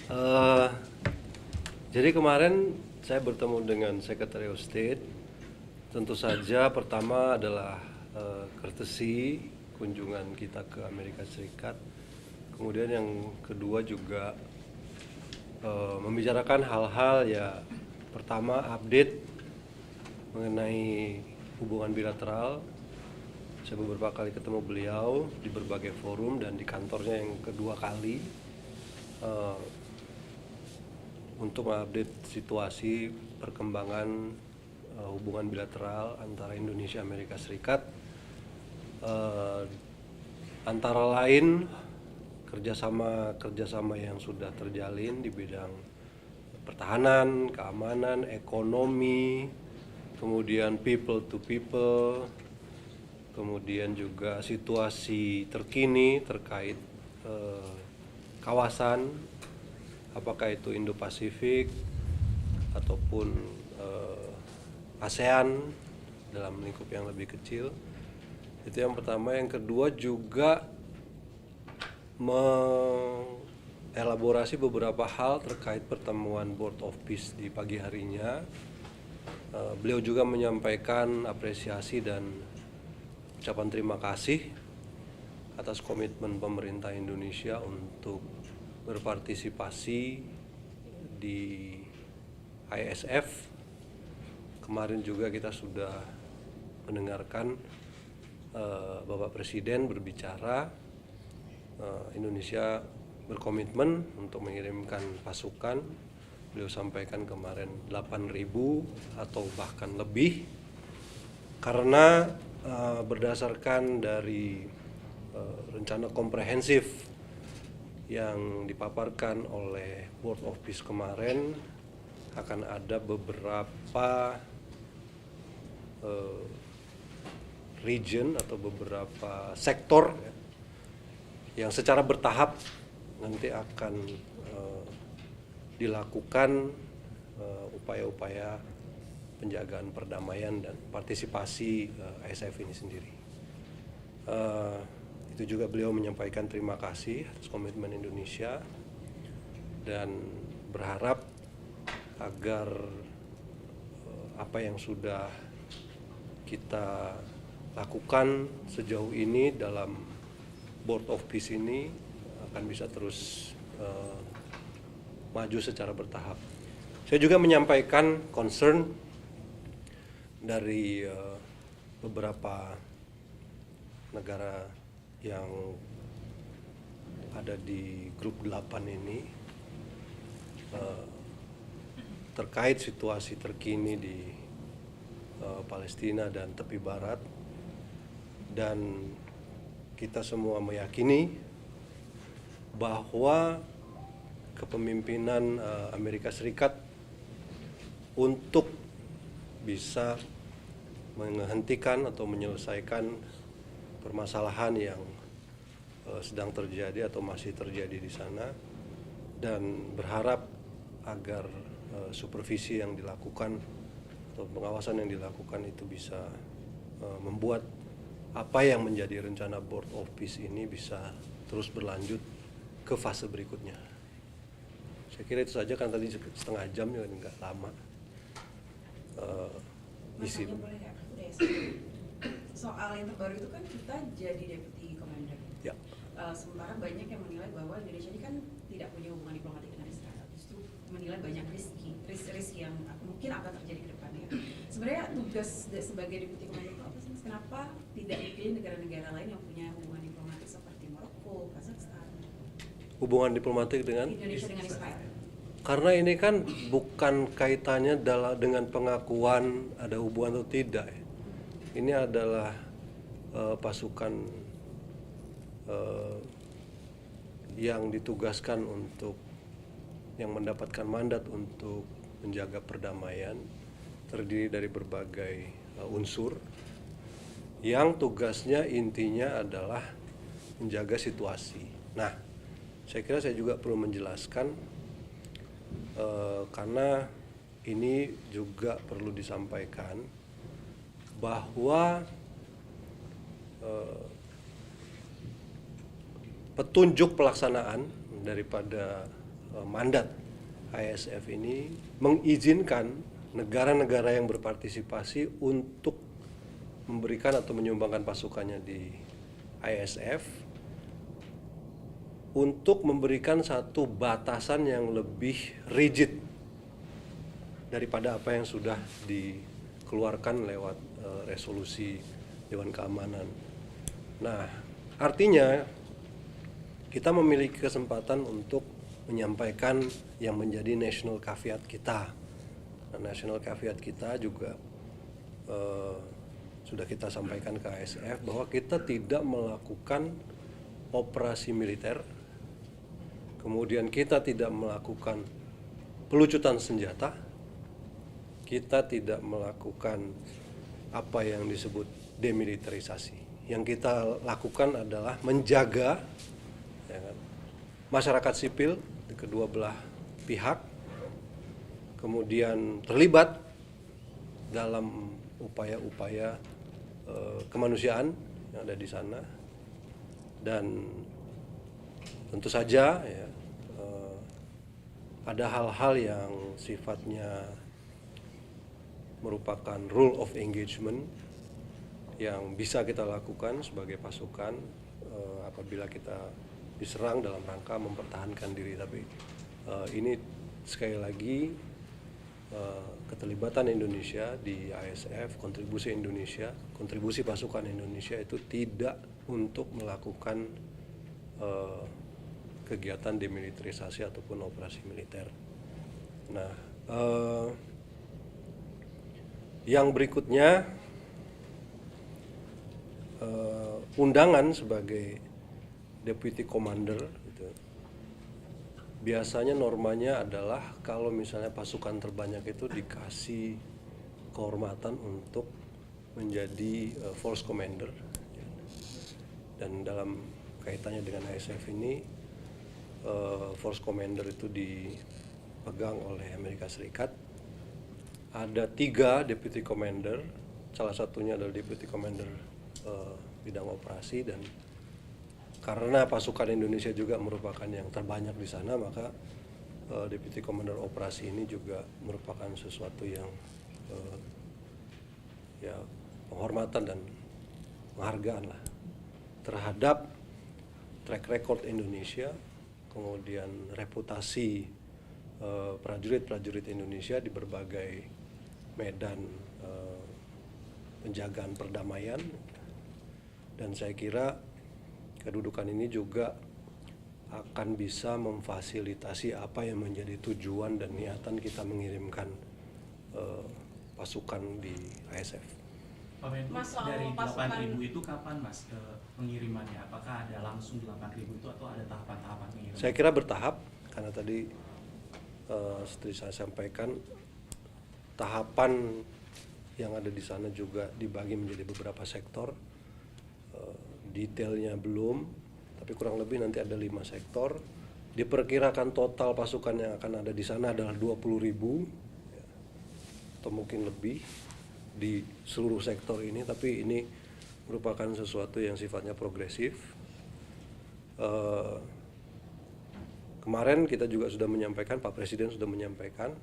Eh, jadi kemarin saya bertemu dengan Secretary of State. Tentu saja pertama adalah courtesy kunjungan kita ke Amerika Serikat. Kemudian yang kedua juga membicarakan hal-hal ya, pertama update mengenai hubungan bilateral. Saya beberapa kali ketemu beliau di berbagai forum dan di kantornya yang kedua kali untuk mengupdate situasi perkembangan hubungan bilateral antara Indonesia dan Amerika Serikat, antara lain kerjasama yang sudah terjalin di bidang pertahanan, keamanan, ekonomi, kemudian people to people, kemudian juga situasi terkini terkait kawasan, apakah itu Indo-Pasifik ataupun ASEAN dalam lingkup yang lebih kecil. Itu yang pertama. Yang kedua juga mengelaborasi beberapa hal terkait pertemuan Board of Peace di pagi harinya. Beliau juga menyampaikan apresiasi dan ucapan terima kasih atas komitmen pemerintah Indonesia untuk berpartisipasi di ISF. Kemarin juga kita sudah mendengarkan Bapak Presiden berbicara, Indonesia berkomitmen untuk mengirimkan pasukan. Beliau sampaikan kemarin 8.000 atau bahkan lebih, karena berdasarkan dari rencana komprehensif yang dipaparkan oleh Board of Peace kemarin, akan ada beberapa region atau beberapa sektor yang secara bertahap nanti akan dilakukan upaya-upaya penjagaan perdamaian dan partisipasi ISF ini sendiri. Itu juga beliau menyampaikan terima kasih atas komitmen Indonesia dan berharap agar apa yang sudah kita lakukan sejauh ini dalam Board of Peace ini akan bisa terus maju secara bertahap. Saya juga menyampaikan concern dari beberapa negara yang ada di grup 8 ini terkait situasi terkini di Palestina dan tepi barat, dan kita semua meyakini bahwa kepemimpinan Amerika Serikat untuk bisa menghentikan atau menyelesaikan permasalahan yang sedang terjadi atau masih terjadi di sana, dan berharap agar supervisi yang dilakukan atau pengawasan yang dilakukan itu bisa membuat apa yang menjadi rencana Board of Peace ini bisa terus berlanjut ke fase berikutnya. Saya kira itu saja, kan tadi setengah jam ya, nggak lama. Isi. Soal yang terbaru itu kan kita jadi deputy commander. Ya. Sementara banyak yang menilai bahwa Indonesia ini kan tidak punya hubungan diplomatik dengan Israel, justru menilai banyak risk yang mungkin akan terjadi ke depannya. Sebenarnya tugas sebagai deputy commander itu apa sih? Kenapa tidak dipilih negara-negara lain yang punya hubungan diplomatik seperti Maroko, Kazakhstan? Hubungan diplomatik dengan Indonesia dengan Israel. Karena ini kan bukan kaitannya dengan pengakuan ada hubungan atau tidak. Ini adalah pasukan yang ditugaskan untuk, yang mendapatkan mandat untuk menjaga perdamaian, terdiri dari berbagai unsur yang tugasnya intinya adalah menjaga situasi. Nah, saya kira saya juga perlu menjelaskan karena ini juga perlu disampaikan bahwa petunjuk pelaksanaan daripada mandat ISF ini mengizinkan negara-negara yang berpartisipasi untuk memberikan atau menyumbangkan pasukannya di ISF untuk memberikan satu batasan yang lebih rigid daripada apa yang sudah dikeluarkan lewat resolusi Dewan Keamanan. Nah, artinya kita memiliki kesempatan untuk menyampaikan yang menjadi national caveat kita. Nah, national caveat kita juga sudah kita sampaikan ke ISF bahwa kita tidak melakukan operasi militer, kemudian kita tidak melakukan pelucutan senjata, kita tidak melakukan apa yang disebut demilitarisasi. Yang kita lakukan adalah menjaga ya kan, masyarakat sipil di kedua belah pihak, kemudian terlibat dalam upaya-upaya kemanusiaan yang ada di sana, dan tentu saja ya, ada hal-hal yang sifatnya merupakan rule of engagement yang bisa kita lakukan sebagai pasukan apabila kita diserang dalam rangka mempertahankan diri. Tapi ini sekali lagi keterlibatan Indonesia di ISF, kontribusi pasukan Indonesia itu tidak untuk melakukan kegiatan demilitarisasi ataupun operasi militer. Nah, yang berikutnya, undangan sebagai deputy commander gitu. Biasanya normanya adalah kalau misalnya pasukan terbanyak itu dikasih kehormatan untuk menjadi force commander. Dan dalam kaitannya dengan ISF ini, force commander itu dipegang oleh Amerika Serikat. Ada 3 deputy commander, salah satunya adalah deputy commander bidang operasi, dan karena pasukan Indonesia juga merupakan yang terbanyak di sana, maka deputy commander operasi ini juga merupakan sesuatu yang ya penghormatan dan penghargaan lah terhadap track record Indonesia, kemudian reputasi prajurit-prajurit Indonesia di berbagai medan penjagaan perdamaian. Dan saya kira kedudukan ini juga akan bisa memfasilitasi apa yang menjadi tujuan dan niatan kita mengirimkan pasukan di ISF. Pak Menlu, dari 8.000 itu kapan Mas pengirimannya? Apakah ada langsung 8.000 itu atau ada tahapan-tahapan pengiriman? Saya kira bertahap, karena tadi seperti saya sampaikan, tahapan yang ada di sana juga dibagi menjadi beberapa sektor. Detailnya belum, tapi kurang lebih nanti ada 5 sektor. Diperkirakan total pasukan yang akan ada di sana adalah 20.000 ya, atau mungkin lebih di seluruh sektor ini, tapi ini merupakan sesuatu yang sifatnya progresif. Kemarin kita juga sudah menyampaikan, Pak Presiden sudah menyampaikan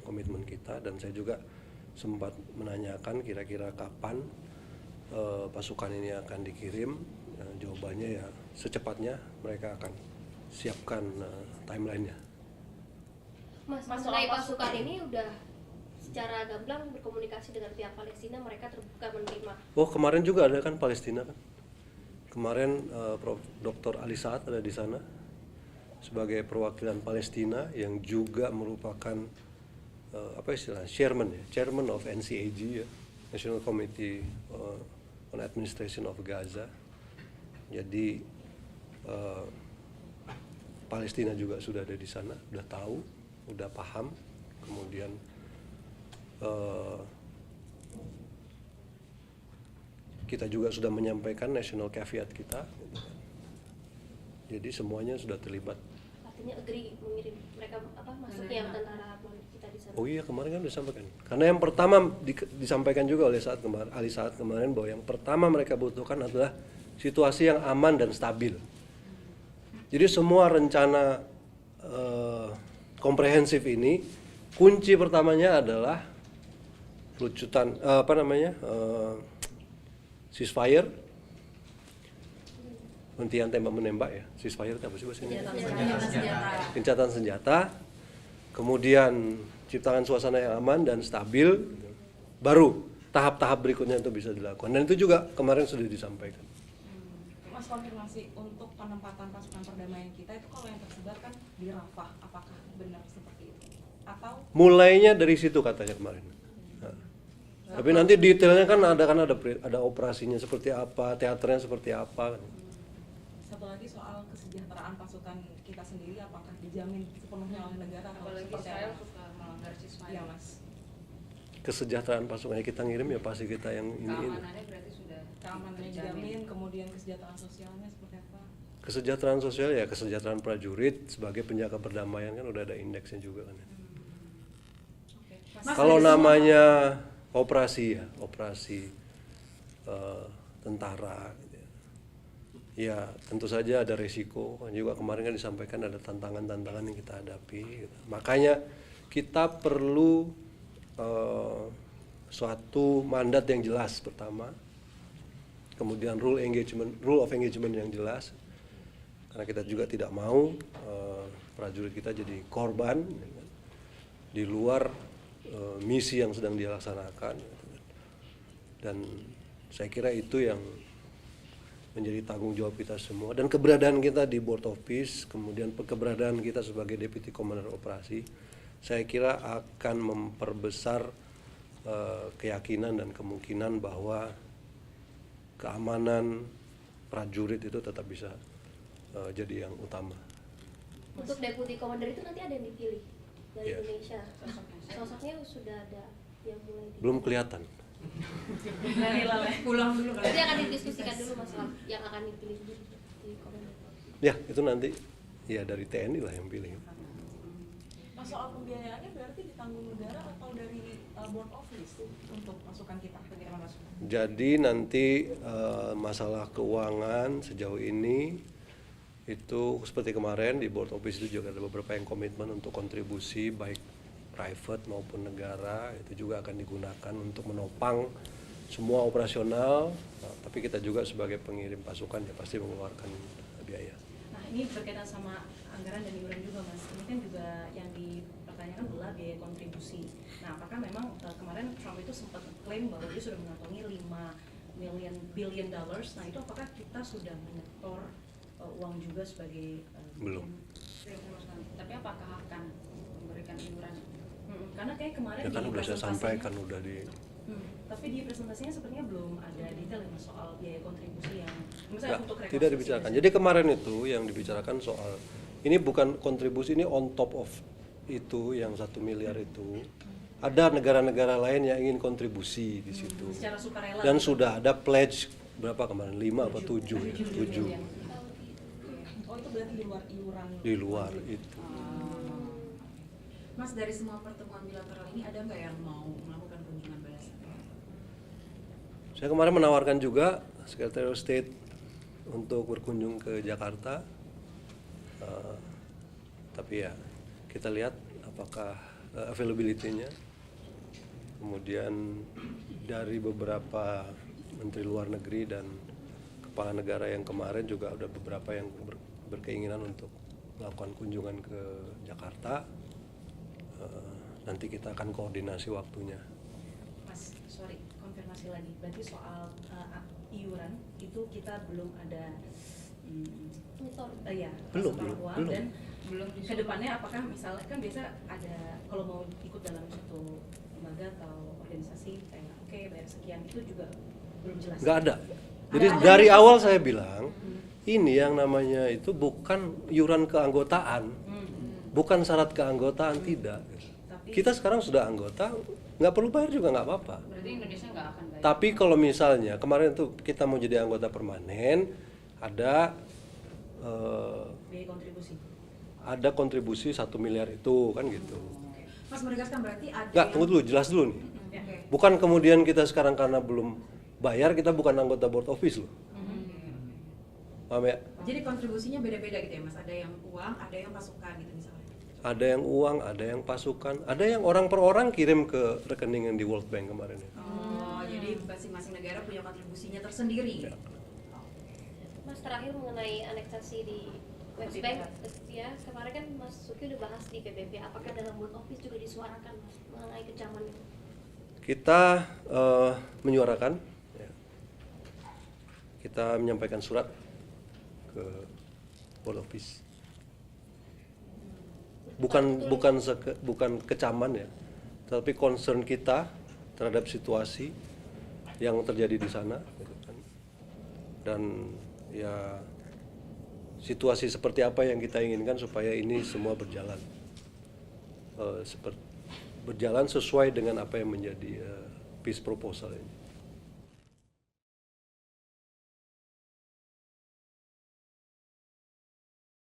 komitmen kita, dan saya juga sempat menanyakan kira-kira kapan pasukan ini akan dikirim. Jawabannya ya secepatnya mereka akan siapkan timelinenya. Mas, mengenai pasukan ini udah secara gamblang berkomunikasi dengan pihak Palestina, mereka terbuka menerima. Oh, kemarin juga ada kan Palestina kan? Kemarin Prof. Dr. Ali Saad ada di sana sebagai perwakilan Palestina yang juga merupakan apa istilahnya, chairman of NCAG ya, National Committee on Administration of Gaza. Jadi Palestina juga sudah ada di sana, sudah tahu, sudah paham. Kemudian kita juga sudah menyampaikan national caveat kita. Jadi semuanya sudah terlibat. Artinya agree mengirim mereka masuk yang tentara kita di sana. Oh iya, kemarin kan disampaikan. Karena yang pertama disampaikan juga oleh Ali Saad kemarin bahwa yang pertama mereka butuhkan adalah situasi yang aman dan stabil. Jadi semua rencana komprehensif ini, kunci pertamanya adalah lucutan ceasefire, hentian tembak menembak ya. Ceasefire itu apa sih bahasa Indonesia? Gencatan senjata. Kemudian ciptakan suasana yang aman dan stabil. Baru tahap-tahap berikutnya itu bisa dilakukan. Dan itu juga kemarin sudah disampaikan. Mas, konfirmasi untuk penempatan pasukan perdamaian kita itu kalau yang tersebar kan di Rafah, apakah benar seperti itu? Atau Mulainya dari situ katanya kemarin. Nah, tapi nanti detailnya kan ada operasinya seperti apa, teaternya seperti apa. satu lagi soal kesejahteraan pasukan kita sendiri, apakah dijamin sepenuhnya oleh negara atau Apalagi seperti Israel apa? suka melanggar ceasefire. Iya, Mas. Kesejahteraan pasukannya kita ngirim ya pasti kita yang ini. Keamanannya berarti sudah Keamanannya dijamin, kemudian kesejahteraan sosialnya seperti apa? Kesejahteraan sosial ya kesejahteraan prajurit sebagai penjaga perdamaian kan udah ada indeksnya juga kan. Oke. Mas, Kalau dari semua- namanya operasi ya, operasi tentara gitu ya. Ya tentu saja ada resiko, juga kemarin kan disampaikan ada tantangan-tantangan yang kita hadapi gitu. Makanya kita perlu suatu mandat yang jelas pertama, kemudian rule of engagement yang jelas, karena kita juga tidak mau prajurit kita jadi korban ya kan, di luar misi yang sedang dia laksanakan, dan saya kira itu yang menjadi tanggung jawab kita semua, dan keberadaan kita di Board of Peace, kemudian keberadaan kita sebagai Deputy Commander Operasi, saya kira akan memperbesar keyakinan dan kemungkinan bahwa keamanan prajurit itu tetap bisa jadi yang utama. Untuk deputy commander itu nanti ada yang dipilih dari Iya. Indonesia. Sosoknya sudah ada yang mulai Belum kelihatan. pulang dulu Nanti akan didiskusikan dulu masalah yang akan dipilih di commander. Ya itu nanti ya dari TNI lah yang pilih. Mas, soal pembiayaannya berarti ditanggung negara atau dari Board of Peace untuk pasukan kita? Bagaimana, Mas? Jadi nanti masalah keuangan sejauh ini itu seperti kemarin di Board of Peace itu juga ada beberapa yang komitmen untuk kontribusi baik private maupun negara, itu juga akan digunakan untuk menopang semua operasional. Nah, tapi kita juga sebagai pengirim pasukan ya pasti mengeluarkan biaya. Nah, ini berkaitan sama anggaran dan iuran juga, Mas. Ini kan juga yang dipertanyakan adalah biaya kontribusi. Nah, apakah memang kemarin Trump itu sempat klaim bahwa dia sudah mengantongi $5 billion. Nah, itu apakah kita sudah menyetor uang juga sebagai Belum. Tapi apakah akan memberikan iuran? Karena kayak kemarin Ya kan di udah saya presentasinya- sampaikan udah di. Tapi di presentasinya sepertinya belum ada detail ya, Mas, soal biaya kontribusi yang misalnya Enggak, untuk tidak rekonstruksi dibicarakan. misalnya. Jadi kemarin itu yang dibicarakan soal ini bukan kontribusi, ini on top of itu yang 1 miliar itu. Ada negara-negara lain yang ingin kontribusi di situ. Secara sukarela. Dan gitu. sudah ada pledge berapa kemarin? 5 apa 7 ya? 7. Oh, itu berarti di luar iuran. Di luar itu. Mas, dari semua pertemuan bilateral ini ada nggak yang mau melakukan kunjungan balasan? Saya kemarin menawarkan juga Secretary of State untuk berkunjung ke Jakarta. Tapi ya kita lihat apakah availability-nya. Kemudian dari beberapa menteri luar negeri dan kepala negara yang kemarin juga ada beberapa yang berkeinginan untuk melakukan kunjungan ke Jakarta. Nanti kita akan koordinasi waktunya. Mas, sorry, konfirmasi lagi. Berarti soal iuran itu kita belum ada Nyetor. ya Belum, setor belum, uang, belum. dan belum ke depannya apakah misalnya kan biasa ada kalau mau ikut dalam satu lembaga atau organisasi kayak oke bayar sekian, itu juga belum jelas. Nggak ada. Jadi Ada dari yang- awal saya bilang ini yang namanya itu bukan iuran keanggotaan, bukan syarat keanggotaan, tidak. Tapi- Kita sekarang sudah anggota, nggak perlu bayar juga nggak apa-apa. Berarti Indonesia nggak akan bayar. Tapi kalau misalnya kemarin tuh kita mau jadi anggota permanen, ada biaya kontribusi. ada kontribusi 1 miliar itu kan gitu. Mas menegaskan berarti ada Nggak, tunggu dulu, jelas dulu nih. Oke. Bukan kemudian kita sekarang karena belum bayar kita bukan anggota Board of Peace loh. Paham ya? Jadi kontribusinya beda-beda gitu ya Mas, ada yang uang, ada yang pasukan gitu misalnya. Ada yang uang, ada yang pasukan, ada yang orang per orang kirim ke rekening yang di World Bank kemarin ya. Oh, jadi masing-masing negara punya kontribusinya tersendiri. Ya. Mas, terakhir mengenai aneksasi di West Bank, ya kemarin kan Mas Suki udah bahas di PBB, apakah dalam World Office juga disuarakan Mas mengenai kecaman itu? Kita menyuarakan, ya. Kita menyampaikan surat ke World Office. Bukan kecaman ya, tapi concern kita terhadap situasi yang terjadi di sana, gitu kan. Dan ya situasi seperti apa yang kita inginkan supaya ini semua berjalan berjalan sesuai dengan apa yang menjadi peace proposal ini.